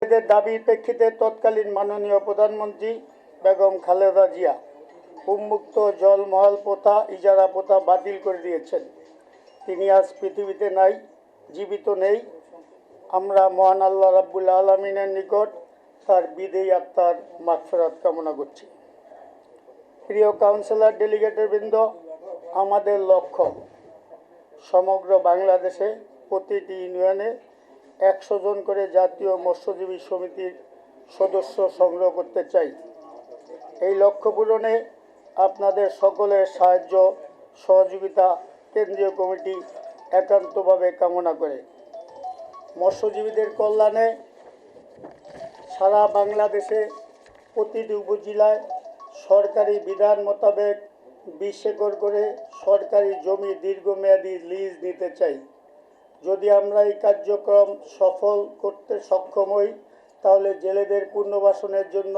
জেলেদের দাবির প্রেক্ষিতে তৎকালীন মাননীয় প্রধানমন্ত্রী বেগম খালেদা জিয়া উন্মুক্ত জলমহল প্রথা, ইজারা প্রথা বাতিল করে দিয়েছেন। তিনি আজ পৃথিবীতে নাই, জীবিত নেই। আমরা মহান আল্লাহ রাব্বুল আলামিনের নিকট তার বিদেয়ী আত্মার মাগফিরাত কামনা করছি। প্রিয় কাউন্সিলর, ডেলিগেটবৃন্দ, আমাদের লক্ষ্য সমগ্র বাংলাদেশে প্রতিটি ইউনিয়নে 100 জন করে জাতীয় মৎস্যজীবী সমিতির সদস্য সংগ্রহ করতে চাই। এই লক্ষ্য পূরণে আপনাদের সকলের সাহায্য সহযোগিতা কেন্দ্রীয় কমিটি একান্তভাবে কামনা করে। মৎস্যজীবীদের কল্যাণে সারা বাংলাদেশে প্রতিটি উপজেলায় সরকারি বিধান মোতাবেক 20 একর করে সরকারি জমি দীর্ঘমেয়াদী লিজ নিতে চাই। যদি আমরা এই কার্যক্রম সফল করতে সক্ষম হই, তাহলে জেলেদের পুনর্বাসনের জন্য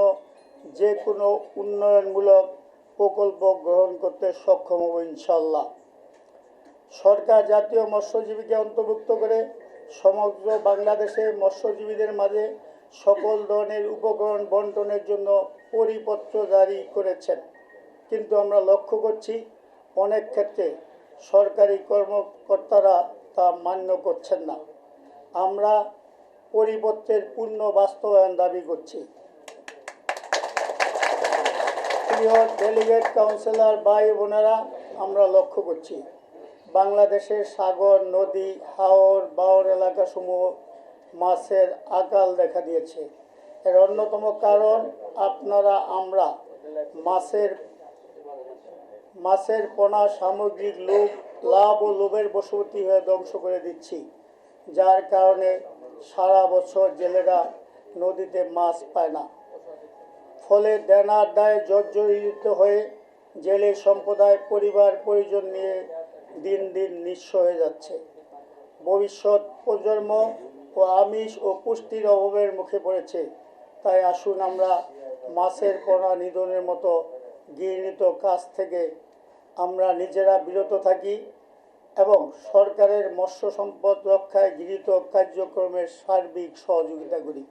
যে কোনো উন্নয়নমূলক প্রকল্প গ্রহণ করতে সক্ষম হব ইনশাআল্লাহ। সরকার জাতীয় মৎস্যজীবীকে অন্তর্ভুক্ত করে সমগ্র বাংলাদেশে মৎস্যজীবীদের মাঝে সকল ধরনের উপকরণ বন্টনের জন্য পরিপত্র জারি করেছেন, কিন্তু আমরা লক্ষ্য করছি অনেক ক্ষেত্রে সরকারি কর্মকর্তারা তা মান্য করছেন না। আমরা পরিপত্রের পূর্ণ বাস্তবায়ন দাবি করছি। প্রিয় ডেলিগেট কাউন্সিলর ভাই বোনেরা, আমরা লক্ষ্য করছি বাংলাদেশের সাগর, নদী, হাওর, বাওর এলাকাসমূহ মাছের আকাল দেখা দিয়েছে। এর অন্যতম কারণ আমরা মাছের পোনা সামগ্রিক লাভ ও লোভের বশবর্তী হয়ে ধ্বংস করে দিচ্ছি, যার কারণে সারা বছর জেলেরা নদীতে মাছ পায় না। ফলে দেনার দায়ে জর্জরিত হয়ে জেলে সম্প্রদায় পরিবার পরিজন নিয়ে দিন দিন নিঃস্ব হয়ে যাচ্ছে। ভবিষ্যৎ প্রজন্ম ও আমিষ ও পুষ্টির অভাবের মুখে পড়েছে। তাই আসুন আমরা মাছের পোনা নিধনের মতো ঘৃণিত কাজ থেকে আমরা নিজেরা বিরত থাকি এবং সরকারের মৎস্য সম্পদ রক্ষায় গৃহীত কার্যক্রমের সার্বিক সহযোগিতা করি।